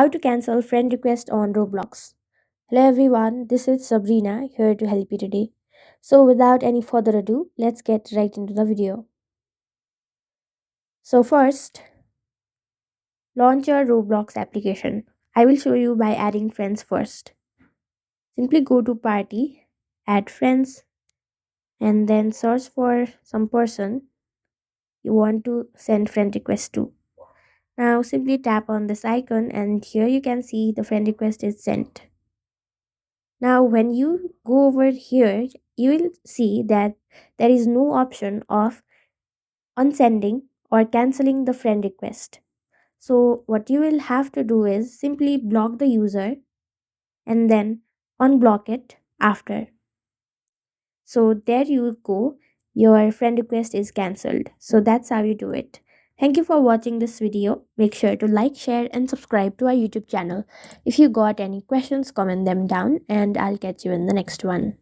How to cancel friend request on Roblox. Hello everyone, this is Sabrina here to help you today. So without any further ado, let's get right into the video. So first, launch your Roblox application. I will show you by adding friends first. Simply go to party, add friends, and then search for some person you want to send friend request to. Now simply tap on this icon and here you can see the friend request is sent. Now, when you go over here, you will see that there is no option of unsending or canceling the friend request. So, what you will have to do is simply block the user and then unblock it after. So, there you go, your friend request is cancelled. So, that's how you do it. Thank you for watching this video. Make sure to like, share, and subscribe to our YouTube channel. If you got any questions, comment them down, and I'll catch you in the next one.